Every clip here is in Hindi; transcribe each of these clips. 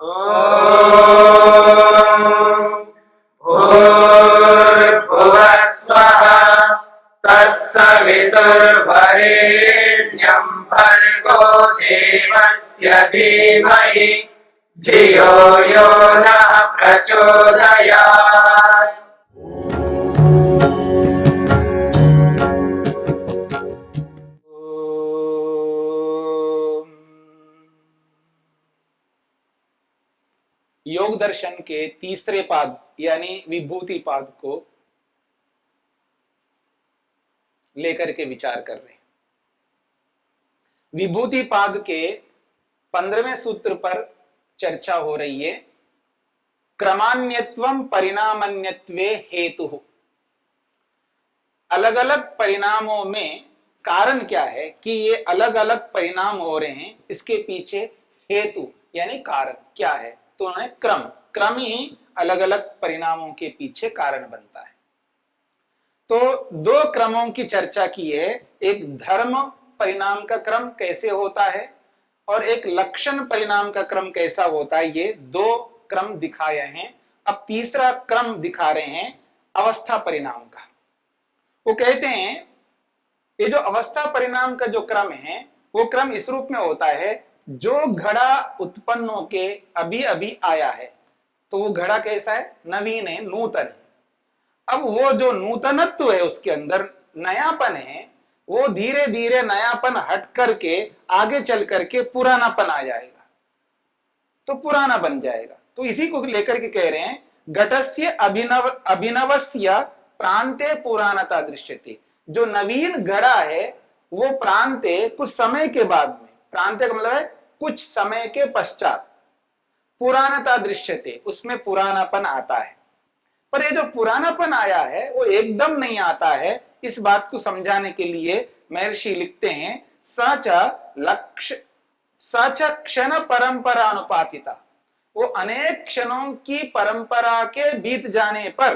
ॐ भूर्भुवः स्वः तत्सवितुर्वरेण्यं भर्गो देवस्य धीमहि धियो यो नः प्रचोदयात्। योग दर्शन के तीसरे पाद यानी विभूति पाद को लेकर के विचार कर रहे हैं। विभूति पाद के 15वें सूत्र पर चर्चा हो रही है। क्रमान्यत्वम परिणामन्यत्वे हेतु। अलग अलग परिणामों में कारण क्या है कि ये अलग अलग परिणाम हो रहे हैं, इसके पीछे हेतु यानी कारण क्या है। तो उन्होंने क्रम ही अलग अलग परिणामों के पीछे कारण बनता है। तो दो क्रमों की चर्चा की है, एक धर्म परिणाम का क्रम कैसे होता है और एक लक्षण परिणाम का क्रम कैसा होता है। ये दो क्रम दिखाए हैं। अब तीसरा क्रम दिखा रहे हैं अवस्था परिणाम का। वो कहते हैं ये जो अवस्था परिणाम का जो क्रम है वो क्रम इस रूप में होता है, जो घड़ा उत्पन्न होके अभी अभी आया है तो वो घड़ा कैसा है, नवीन है, नूतन है। अब वो जो नूतनत्व है उसके अंदर नयापन है, वो धीरे धीरे नयापन हट करके आगे चल करके पुरानापन आ जाएगा, तो पुराना बन जाएगा। तो इसी को लेकर के कह रहे हैं घटस्य अभिनवस्य प्रांते पुराणता दृश्यते। जो नवीन घड़ा है वो प्रांते कुछ समय के बाद में, प्रांते का मतलब है कुछ समय के पश्चात, पुराणता दृश्यते, उसमें पुरानापन आता है। पर ये जो पुरानापन आया है वो एकदम नहीं आता है। इस बात को समझाने के लिए महर्षि लिखते हैं सच क्षण परंपरा अनुपातिता। वो अनेक क्षणों की परंपरा के बीत जाने पर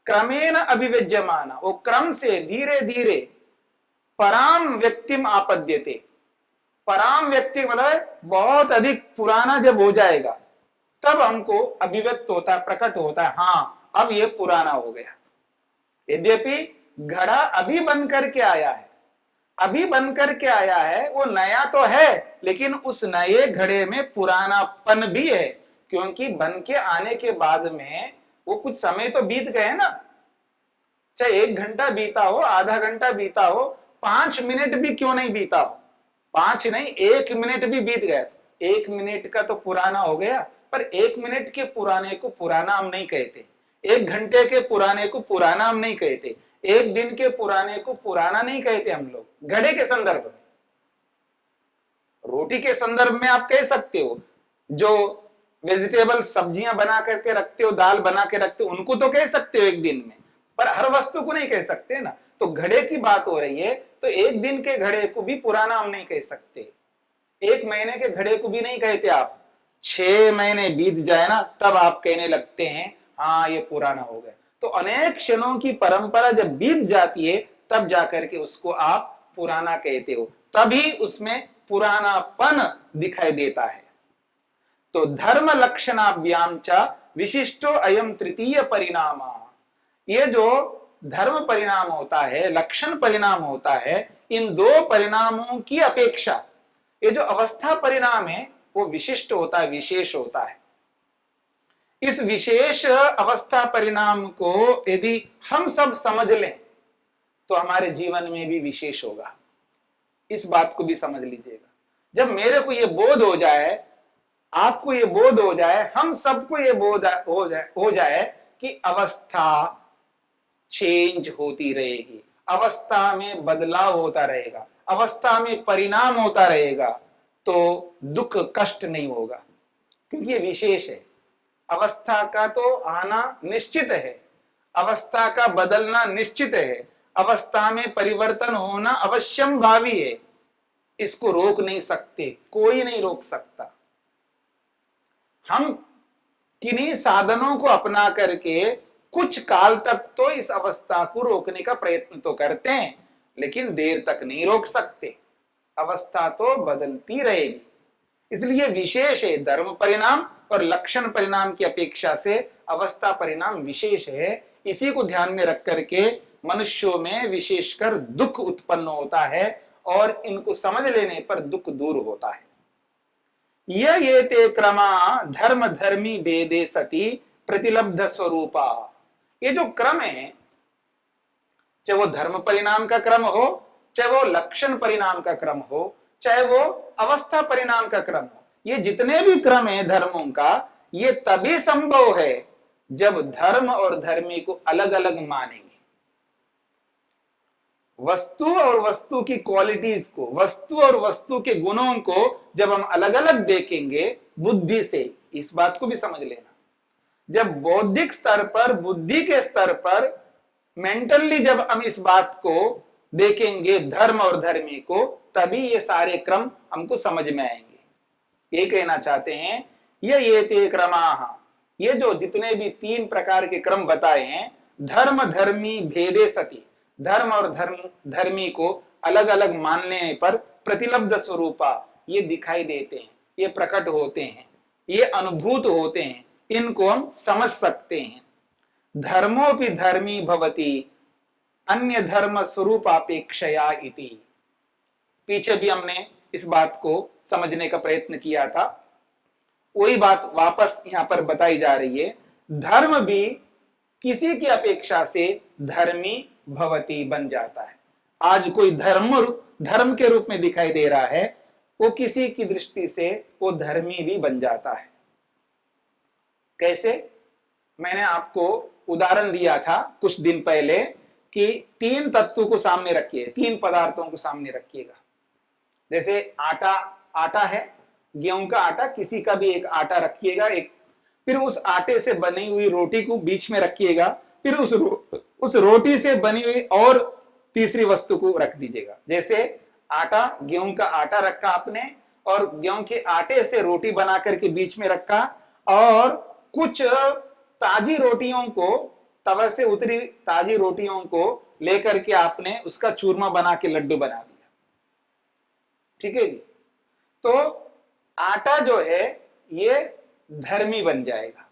क्रमेण अभिव्यज्यमाना, वो क्रम से धीरे धीरे पराम व्यक्तिम आपद्यते। पराम व्यक्ति मतलब बहुत अधिक पुराना जब हो जाएगा तब हमको अभिव्यक्त होता है, प्रकट होता है, हाँ अब ये पुराना हो गया। यद्यपि घड़ा अभी बन करके आया है, अभी बन करके आया है, वो नया तो है लेकिन उस नए घड़े में पुरानापन भी है, क्योंकि बन के आने के बाद में वो कुछ समय तो बीत गए ना। चाहे 1 घंटा बीता हो, आधा घंटा बीता हो, 5 मिनट भी क्यों नहीं बीता हो, 5 नहीं 1 मिनट भी बीत गया, 1 मिनट का तो पुराना हो गया। पर 1 मिनट के पुराने को पुराना हम नहीं कहते, 1 घंटे के पुराने को पुराना हम नहीं कहते, 1 दिन के पुराने को पुराना नहीं कहते हम लोग। घड़े के संदर्भ में, रोटी के संदर्भ में आप कह सकते हो, जो वेजिटेबल सब्जियां बना करके रखते हो, दाल बना के रखते हो, उनको तो कह सकते हो 1 दिन में, पर हर वस्तु को नहीं कह सकते ना। तो घड़े की बात हो रही है तो 1 दिन के घड़े को भी पुराना हम नहीं कह सकते, 1 महीने के घड़े को भी नहीं कहते आप। 6 महीने बीत जाए ना तब आप कहने लगते हैं हाँ ये पुराना हो गया। तो अनेक क्षणों की परंपरा जब बीत जाती है तब जाकर के उसको आप पुराना कहते हो, तभी उसमें पुरानापन दिखाई देता है। तो धर्म लक्षणाभ्याम च विशिष्टो अयम तृतीय परिणाम। ये जो धर्म परिणाम होता है, लक्षण परिणाम होता है, इन दो परिणामों की अपेक्षा ये जो अवस्था परिणाम है वो विशिष्ट होता है, विशेष होता है। इस विशेष अवस्था परिणाम को यदि हम सब समझ लें तो हमारे जीवन में भी विशेष होगा। इस बात को भी समझ लीजिएगा। जब मेरे को ये बोध हो जाए, आपको ये बोध हो जाए, हम सबको ये बोध हो जाए कि अवस्था चेंज होती रहेगी, अवस्था में बदलाव होता रहेगा, अवस्था में परिणाम होता रहेगा, तो दुख कष्ट नहीं होगा, क्योंकि ये विशेष है। अवस्था का तो आना निश्चित है, अवस्था का बदलना निश्चित है, अवस्था में परिवर्तन होना अवश्यम भावी है। इसको रोक नहीं सकते, कोई नहीं रोक सकता। हम किन्हीं साधनों को अपना करके कुछ काल तक तो इस अवस्था को रोकने का प्रयत्न तो करते हैं, लेकिन देर तक नहीं रोक सकते। अवस्था तो बदलती रहेगी। इसलिए विशेष है धर्म परिणाम और लक्षण परिणाम की अपेक्षा से अवस्था परिणाम विशेष है। इसी को ध्यान में रख करके मनुष्यों में विशेषकर दुख उत्पन्न होता है और इनको समझ लेने पर दुख दूर होता है। ये ते क्रमा धर्म धर्मी भेदे सती प्रतिलब्ध स्वरूपा। ये जो क्रम है, चाहे वो धर्म परिणाम का क्रम हो, चाहे वो लक्षण परिणाम का क्रम हो, चाहे वो अवस्था परिणाम का क्रम हो, ये जितने भी क्रम है धर्मों का, ये तभी संभव है जब धर्म और धर्मी को अलग अलग मानेंगे। वस्तु और वस्तु की क्वालिटीज को, वस्तु और वस्तु के गुणों को जब हम अलग अलग देखेंगे बुद्धि से, इस बात को भी समझ लेना, जब बौद्धिक स्तर पर, बुद्धि के स्तर पर, मेंटली जब हम इस बात को देखेंगे धर्म और धर्मी को, तभी ये सारे क्रम हमको समझ में आएंगे। ये कहना चाहते हैं ये ते क्रमाः, ये जो जितने भी 3 प्रकार के क्रम बताए हैं, धर्म धर्मी भेदे सति, धर्म और धर्मी को अलग अलग मानने पर प्रतिलब्ध स्वरूपा, ये दिखाई देते हैं, ये प्रकट होते हैं, ये अनुभूत होते हैं, इनको हम समझ सकते हैं। धर्मोपि धर्मी भवति अन्य धर्म स्वरूपापेक्षया इति। पीछे भी हमने इस बात को समझने का प्रयत्न किया था, वही बात वापस यहां पर बताई जा रही है। धर्म भी किसी की अपेक्षा से धर्मी भवति बन जाता है। आज कोई धर्म के रूप में दिखाई दे रहा है, वो किसी की दृष्टि से वो धर्मी भी बन जाता है। कैसे? मैंने आपको उदाहरण दिया था कुछ दिन पहले कि 3 तत्वों को सामने रखिए, 3 पदार्थों को सामने रखिएगा। जैसे आटा है, गेहूं का आटा, किसी का भी एक आटा रखिएगा, एक, फिर उस आटे से बनी हुई रोटी को बीच में रखिएगा, फिर उस रोटी से बनी हुई और तीसरी वस्तु को रख दीजिएगा। जैसे आटा, गेहूं का आटा रखा आपने और गेहूं के आटे से रोटी बना करके बीच में रखा, और कुछ ताजी रोटियों को, तवा से उतरी ताजी रोटियों को लेकर के आपने उसका चूरमा बना के लड्डू बना दिया। ठीक है जी। तो आटा जो है ये धर्मी बन जाएगा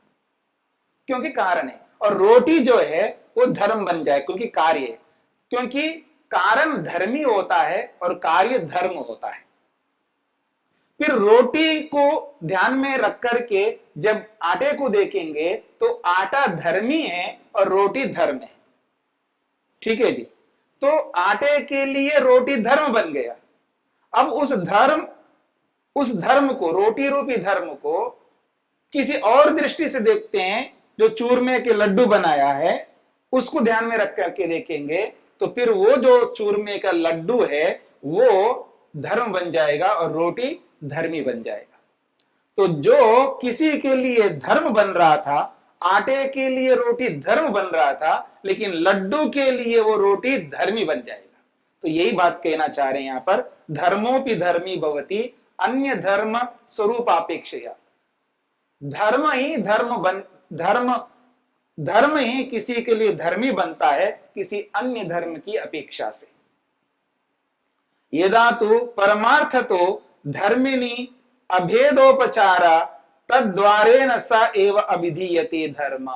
क्योंकि कारण है, और रोटी जो है वो धर्म बन जाए क्योंकि कार्य है। क्योंकि कारण धर्मी होता है और कार्य धर्म होता है। फिर रोटी को ध्यान में रख करके जब आटे को देखेंगे तो आटा धर्मी है और रोटी धर्म है। ठीक है जी। तो आटे के लिए रोटी धर्म बन गया। अब उस धर्म को, रोटी रूपी धर्म को किसी और दृष्टि से देखते हैं, जो चूरमे के लड्डू बनाया है उसको ध्यान में रख करके देखेंगे तो फिर वो जो चूरमे का लड्डू है वो धर्म बन जाएगा और रोटी धर्मी बन जाएगा। तो जो किसी के लिए धर्म बन रहा था, आटे के लिए रोटी धर्म बन रहा था, लेकिन लड्डू के लिए वो रोटी धर्मी बन जाएगा। तो यही बात कहना चाह रहे हैं यहां पर, धर्मोपि धर्मी भवति अन्य धर्म स्वरूपापेक्षया। धर्म ही किसी के लिए धर्मी बनता है किसी अन्य धर्म की अपेक्षा से। यदा तो परमार्थतो धर्मिणी अभेदोपचारा तद्वारेण स एव अभिधीयते धर्म।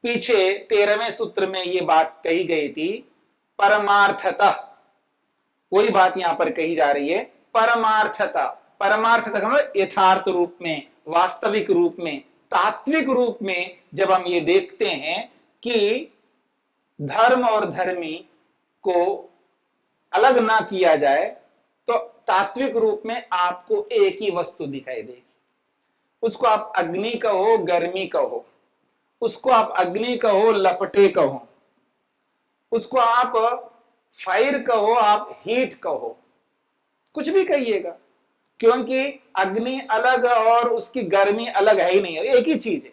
पीछे 13वें सूत्र में ये बात कही गई थी, परमार्थतः, वही बात यहां पर कही जा रही है। परमार्थतः मतलब यथार्थ रूप में, वास्तविक रूप में, तात्विक रूप में जब हम ये देखते हैं कि धर्म और धर्मी को अलग ना किया जाए तो तात्विक रूप में आपको एक ही वस्तु दिखाई देगी। उसको आप अग्नि कहो, गर्मी कहो, उसको आप अग्नि कहो, लपटे कहो, उसको आप फायर कहो, आप हीट कहो, कुछ भी कहिएगा, क्योंकि अग्नि अलग और उसकी गर्मी अलग है ही नहीं, एक ही चीज है।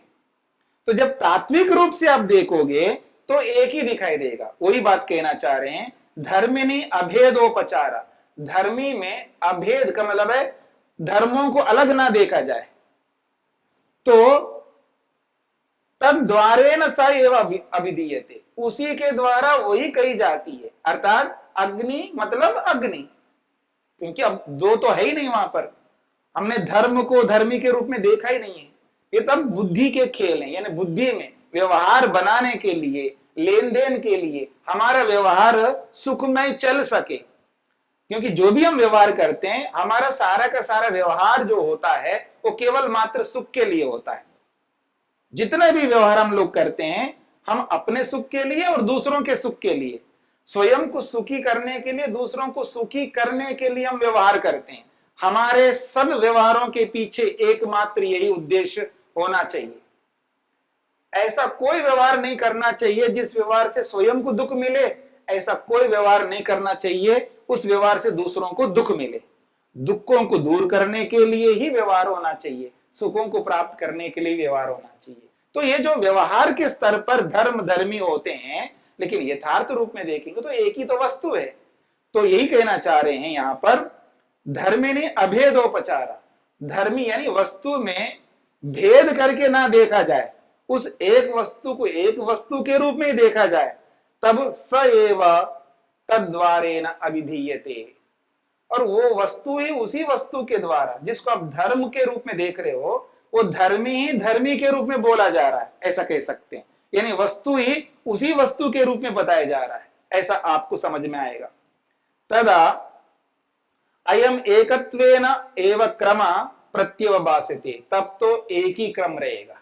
तो जब तात्विक रूप से आप देखोगे तो एक ही दिखाई देगा। वही बात कहना चाह रहे हैं, धर्मिणी अभेदोपचारा। धर्मी में अभेद का मतलब है धर्मों को अलग ना देखा जाए। तो तब द्वारेण स एव अभिधीयते, उसी के द्वारा वही कही जाती है। अर्थात अग्नि मतलब अग्नि, क्योंकि अब दो तो है ही नहीं वहां पर। हमने धर्म को धर्मी के रूप में देखा ही नहीं है। ये तब बुद्धि के खेल हैं, यानी बुद्धि में व्यवहार बनाने के लिए, लेन देन के लिए, हमारा व्यवहार सुखमय चल सके। क्योंकि जो भी हम व्यवहार करते हैं, हमारा सारा का सारा व्यवहार जो होता है वो केवल मात्र सुख के लिए होता है। जितना भी व्यवहार हम लोग करते हैं, हम अपने सुख के लिए और दूसरों के सुख के लिए, स्वयं को सुखी करने के लिए, दूसरों को सुखी करने के लिए हम व्यवहार करते हैं। हमारे सब व्यवहारों के पीछे एकमात्र यही उद्देश्य होना चाहिए। ऐसा कोई व्यवहार नहीं करना चाहिए जिस व्यवहार से स्वयं को दुख मिले, ऐसा कोई व्यवहार नहीं करना चाहिए उस व्यवहार से दूसरों को दुख मिले। दुखों को दूर करने के लिए ही व्यवहार होना चाहिए, सुखों को प्राप्त करने के लिए व्यवहार होना चाहिए। तो ये जो व्यवहार के स्तर पर धर्म धर्मी होते हैं, लेकिन यथार्थ रूप में देखेंगे तो एक ही तो वस्तु है। तो यही कहना चाह रहे हैं यहां पर, धर्मिणी अभेदोपचारा, धर्मी यानी वस्तु में भेद करके ना देखा जाए, उस एक वस्तु को एक वस्तु के रूप में देखा जाए, तब स एव तद्वारेण अभिधीयते, और वो वस्तु ही उसी वस्तु के द्वारा, जिसको आप धर्म के रूप में देख रहे हो, वो धर्मी ही धर्मी के रूप में बोला जा रहा है, ऐसा कह सकते हैं। यानी वस्तु ही उसी वस्तु के रूप में बताया जा रहा है, ऐसा आपको समझ में आएगा। तदा अयम एकत्वेन एव क्रम प्रत्यवभासते, तब तो एक ही क्रम रहेगा।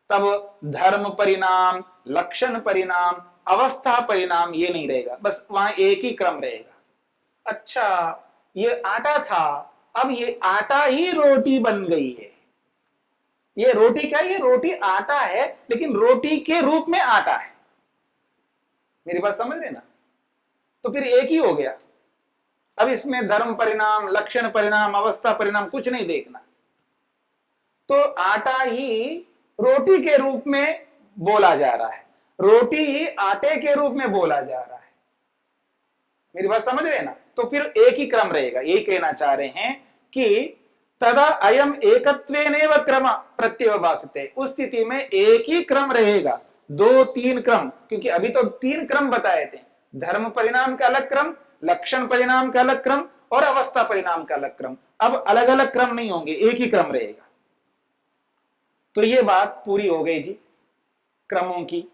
तब धर्म परिणाम, लक्षण परिणाम, अवस्था परिणाम ये नहीं रहेगा, बस वहां एक ही क्रम रहेगा। अच्छा, ये आटा था, अब ये आटा ही रोटी बन गई है। ये रोटी क्या है? ये रोटी आटा है, लेकिन रोटी के रूप में आटा है। मेरी बात समझ रहे ना? तो फिर एक ही हो गया। अब इसमें धर्म परिणाम, लक्षण परिणाम, अवस्था परिणाम कुछ नहीं देखना। तो आटा ही रोटी के रूप में बोला जा रहा है, रोटी ही आटे के रूप में बोला जा रहा है। मेरी बात समझ रहे ना? तो फिर एक ही क्रम रहेगा। यही कहना चाह रहे हैं कि तदा अयम एकत्वेनेव क्रम प्रत्यवभासते, उस स्थिति में एक ही क्रम रहेगा, दो तीन क्रम, क्योंकि अभी तो तीन क्रम बताए थे, धर्म परिणाम का अलग क्रम, लक्षण परिणाम का अलग क्रम और अवस्था परिणाम का अलग क्रम। अब अलग अलग क्रम नहीं होंगे, एक ही क्रम रहेगा। तो ये बात पूरी हो गई जी, क्रमों की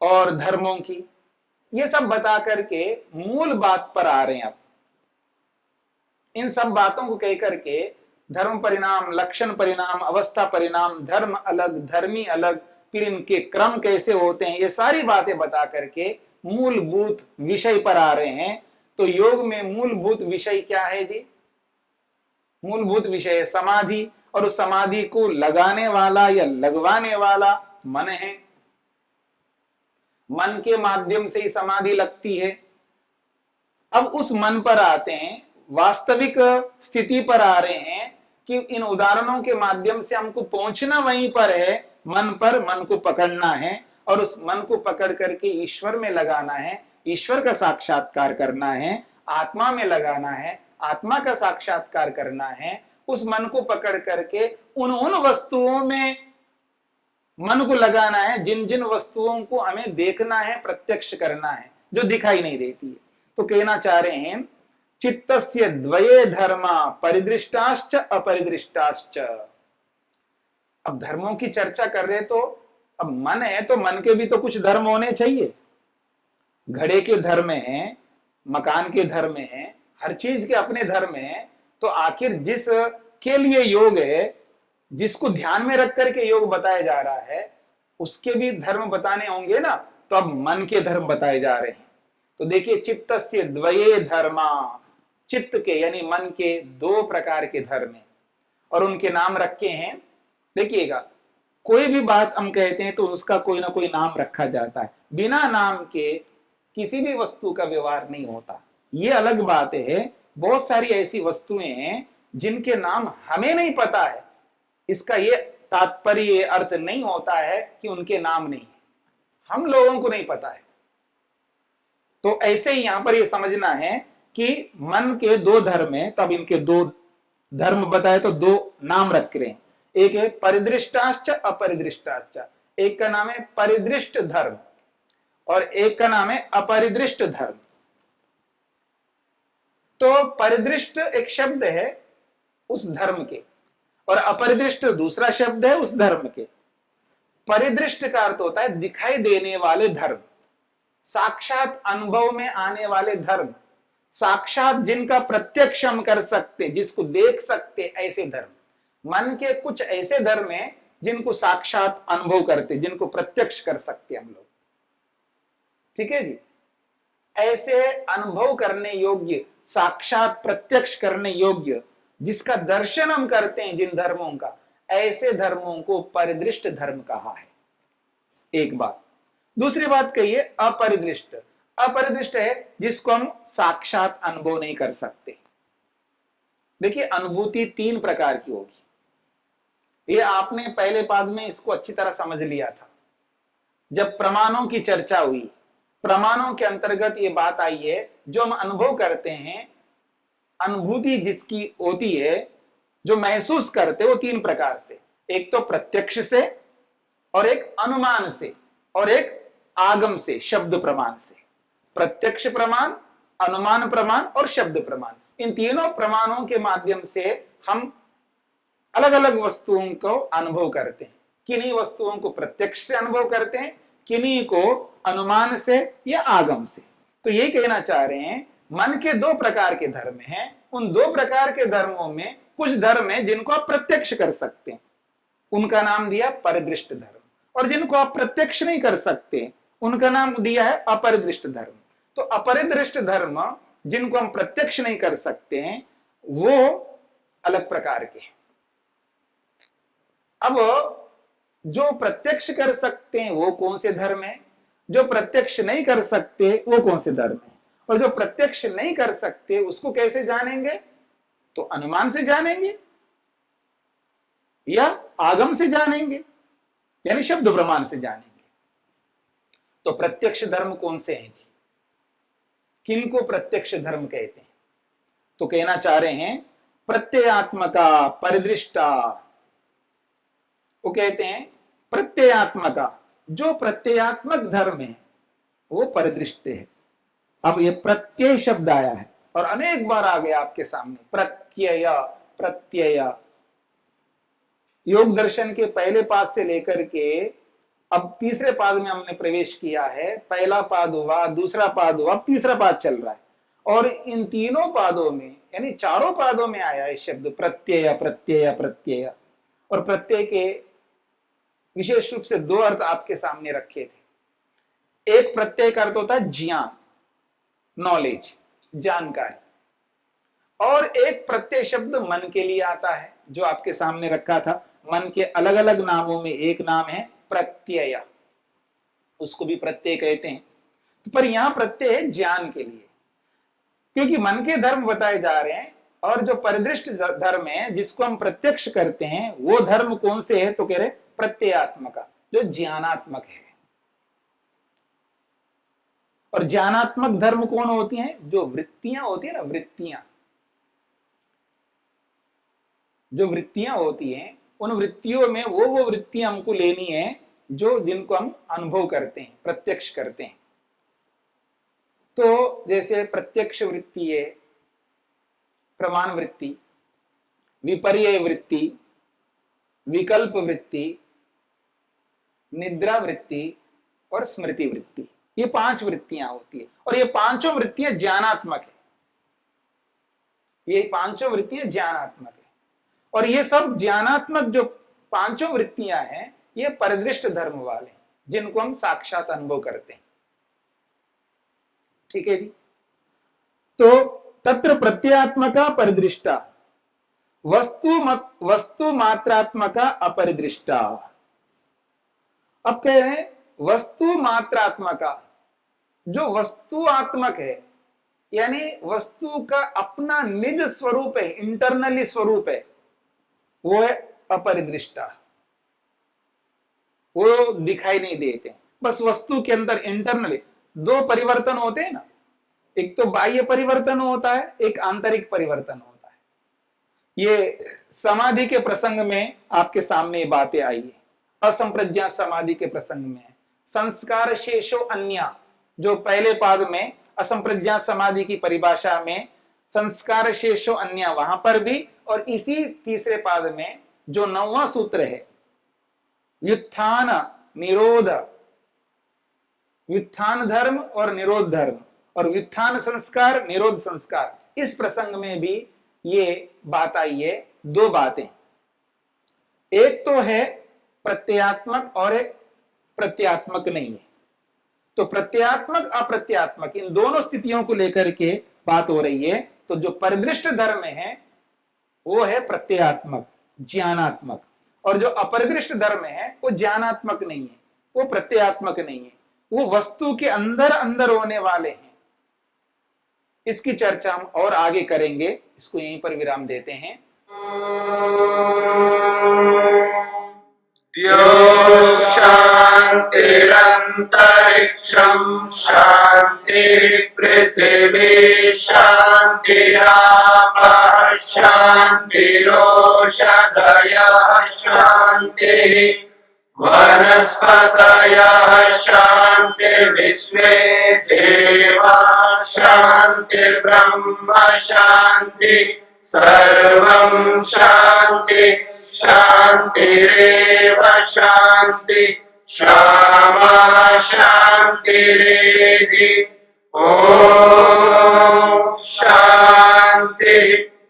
और धर्मों की। ये सब बता करके मूल बात पर आ रहे हैं। अब इन सब बातों को कह करके धर्म परिणाम, लक्षण परिणाम, अवस्था परिणाम, धर्म अलग, धर्मी अलग, फिर इनके क्रम कैसे होते हैं, ये सारी बातें बता करके मूलभूत विषय पर आ रहे हैं। तो योग में मूलभूत विषय क्या है जी? मूलभूत विषय समाधि, और उस समाधि को लगाने वाला या लगवाने वाला मन है। मन के माध्यम से ही समाधि लगती है। अब उस मन पर आते हैं, वास्तविक स्थिति पर आ रहे हैं कि इन उदाहरणों के माध्यम से हमको पहुंचना वहीं पर है, मन पर। मन को पकड़ना है और उस मन को पकड़ करके ईश्वर में लगाना है, ईश्वर का साक्षात्कार करना है, आत्मा में लगाना है, आत्मा का साक्षात्कार करना है। उस मन को पकड़ करके उन वस्तुओं में मन को लगाना है जिन जिन वस्तुओं को हमें देखना है, प्रत्यक्ष करना है, जो दिखाई नहीं देती है। तो कहना चाह रहे हैं, चित्तस्य द्वये धर्मा परिदृष्टाश्च अपरिदृष्टाश्च। अब धर्मों की चर्चा कर रहे, तो अब मन है तो मन के भी तो कुछ धर्म होने चाहिए। घड़े के धर्म है, मकान के धर्म है, हर चीज के अपने धर्म है। तो आखिर जिस के लिए योग है, जिसको ध्यान में रख करके योग बताया जा रहा है, उसके भी धर्म बताने होंगे ना। तो अब मन के धर्म बताए जा रहे हैं। तो देखिए, चित्तस्य द्वये धर्मा, चित्त के यानी मन के दो प्रकार के धर्म हैं और उनके नाम रखे हैं। देखिएगा, कोई भी बात हम कहते हैं तो उसका कोई ना कोई नाम रखा जाता है। बिना नाम के किसी भी वस्तु का व्यवहार नहीं होता। ये अलग बात है, बहुत सारी ऐसी वस्तुएं हैं जिनके नाम हमें नहीं पता है। इसका ये तात्पर्य, अर्थ नहीं होता है कि उनके नाम नहीं है, हम लोगों को नहीं पता है। तो ऐसे ही यहां पर ये समझना है कि मन के दो धर्म है, तब इनके दो धर्म बताए तो दो नाम रख रहे हैं। एक है परिदृष्टाश्च अपरिदृष्टाश्च, एक का नाम है परिदृष्ट धर्म और एक का नाम है अपरिदृष्ट धर्म। तो परिदृष्ट एक शब्द है उस धर्म के, और अपरिदृष्ट दूसरा शब्द है उस धर्म के। परिदृष्ट का अर्थ होता है दिखाई देने वाले धर्म, साक्षात अनुभव में आने वाले धर्म, साक्षात जिनका प्रत्यक्ष हम कर सकते, जिसको देख सकते, ऐसे धर्म। मन के कुछ ऐसे धर्म हैं जिनको साक्षात अनुभव करते, जिनको प्रत्यक्ष कर सकते हम लोग। ठीक है जी। ऐसे अनुभव करने योग्य, साक्षात प्रत्यक्ष करने योग्य, जिसका दर्शन हम करते हैं जिन धर्मों का, ऐसे धर्मों को परिदृष्ट धर्म कहा है। एक बात। दूसरी बात कहिए अपरिदृष्ट। अपरिदृष्ट है जिसको हम साक्षात अनुभव नहीं कर सकते। देखिए अनुभूति 3 प्रकार की होगी। ये आपने पहले पाद में इसको अच्छी तरह समझ लिया था जब प्रमाणों की चर्चा हुई। प्रमाणों के अंतर्गत ये बात आई है, जो हम अनुभव करते हैं, अनुभूति जिसकी होती है, जो महसूस करते, वो 3 प्रकार से। एक तो प्रत्यक्ष से, और एक अनुमान से, और एक आगम से, शब्द प्रमाण से। प्रत्यक्ष प्रमाण, अनुमान प्रमाण और शब्द प्रमाण, इन तीनों प्रमाणों के माध्यम से हम अलग अलग वस्तुओं को अनुभव करते हैं। किन्हीं वस्तुओं को प्रत्यक्ष से अनुभव करते हैं, किन्हीं को अनुमान से या आगम से। तो यही कहना चाह रहे हैं, मन के 2 प्रकार के धर्म हैं। उन 2 प्रकार के धर्मों में कुछ धर्म है जिनको आप प्रत्यक्ष कर सकते हैं, उनका नाम दिया परिदृष्ट धर्म। और जिनको आप प्रत्यक्ष नहीं कर सकते, उनका नाम दिया है अपरिदृष्ट धर्म। तो अपरिदृष्ट धर्म जिनको हम प्रत्यक्ष नहीं कर सकते हैं, वो अलग प्रकार के हैं। अब जो प्रत्यक्ष कर सकते हैं वो कौन से धर्म है, जो प्रत्यक्ष नहीं कर सकते वो कौन से धर्म है। और जो प्रत्यक्ष नहीं कर सकते उसको कैसे जानेंगे, तो अनुमान से जानेंगे या आगम से जानेंगे, यानी शब्द प्रमाण से जानेंगे। तो प्रत्यक्ष धर्म कौन से हैं जी, किनको प्रत्यक्ष धर्म कहते हैं? तो कहना चाह रहे हैं प्रत्ययात्मका परिदृष्टा। वो कहते हैं प्रत्ययात्मका, जो प्रत्ययात्मक धर्म है वो परिदृष्ट है। अब ये प्रत्यय शब्द आया है और अनेक बार आ गया आपके सामने, प्रत्यय प्रत्यय। योग दर्शन के पहले पाद से लेकर के अब तीसरे पाद में हमने प्रवेश किया है। पहला पाद हुआ, दूसरा पाद हुआ, अब तीसरा पाद चल रहा है। और इन तीनों पादों में, यानी चारों पादों में आया है शब्द प्रत्यय प्रत्यय प्रत्यय। और प्रत्यय के विशेष रूप से 2 अर्थ आपके सामने रखे थे। एक प्रत्यय का अर्थ होता है ज्ञान, नॉलेज, जानकारी। और एक प्रत्यय शब्द मन के लिए आता है, जो आपके सामने रखा था। मन के अलग अलग नामों में एक नाम है प्रत्यय, उसको भी प्रत्यय कहते हैं। तो पर यहां प्रत्यय है ज्ञान के लिए, क्योंकि मन के धर्म बताए जा रहे हैं। और जो परिदृष्ट धर्म है जिसको हम प्रत्यक्ष करते हैं, वो धर्म कौन से है, तो कह रहे प्रत्ययात्मक, जो ज्ञानात्मक है। और ज्ञानात्मक धर्म कौन होती हैं, जो वृत्तियां होती है ना, वृत्तियां, जो वृत्तियां होती हैं, उन वृत्तियों में वो वृत्तियां हमको लेनी है जो जिनको हम अनुभव करते हैं, प्रत्यक्ष करते हैं। तो जैसे प्रत्यक्ष वृत्ति है, प्रमाण वृत्ति, विपर्यय वृत्ति, विकल्प वृत्ति, निद्रा वृत्ति और स्मृति वृत्ति। ये 5 वृत्तियां होती है और ये पांचों वृत्तियां ज्ञानात्मक है। ये पांचों वृत्तियां ज्ञानात्मक है और ये सब ज्ञानात्मक जो पांचों वृत्तियां हैं, ये परिदृष्ट धर्म वाले, जिनको हम साक्षात अनुभव करते हैं। ठीक है जी। तो तत्र प्रत्ययात्मका परिदृष्टा, वस्तु मात्रात्मका अपरिदृष्टा। अब कह रहे हैं वस्तु मात्रात्मका, जो वस्तुआत्मक है, यानी वस्तु का अपना निज स्वरूप है, इंटरनली स्वरूप है, वो है अपरिदृष्टा। वो दिखाई नहीं देते। बस वस्तु के अंदर इंटरनली 2 परिवर्तन होते हैं ना, एक तो बाह्य परिवर्तन होता है, एक आंतरिक परिवर्तन होता है। ये समाधि के प्रसंग में आपके सामने ये बातें आई है, असंप्रज्ञात समाधि के प्रसंग में है। संस्कार शेषो अन्य, जो पहले पाद में असंप्रज्ञात समाधि की परिभाषा में संस्कार शेषो अन्य वहां पर भी, और इसी तीसरे पाद में जो 9वां सूत्र है, व्युत्थान निरोध, व्युत्थान धर्म और निरोध धर्म, और व्युत्थान संस्कार निरोध संस्कार, इस प्रसंग में भी ये बात आई है। दो बातें, एक तो है प्रत्यात्मक और एक प्रत्यात्मक नहीं है। तो प्रत्यात्मक अप्रत्यात्मक इन दोनों स्थितियों को लेकर के बात हो रही है। तो जो परिदृष्ट धर्म है वो है प्रत्यात्मक, ज्ञानात्मक, और जो अपरिदृष्ट धर्म है वो ज्ञानात्मक नहीं है, वो प्रत्यात्मक नहीं है, वो वस्तु के अंदर अंदर होने वाले हैं। इसकी चर्चा हम और आगे करेंगे, इसको यहीं पर विराम देते हैं। शान्तिरन्तरिक्षं शान्ति पृथिवी शान्तिरापः शान्तिरोषधयः शान्तिः वनस्पतयः शान्तिर्विश्वे देवाः शान्तिर्ब्रह्म शान्ति सर्वं शान्ति शान्तिरेव शान्ति क्षमा शान्तिरेधि ॐ शान्ति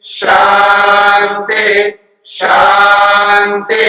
शान्ति शान्ति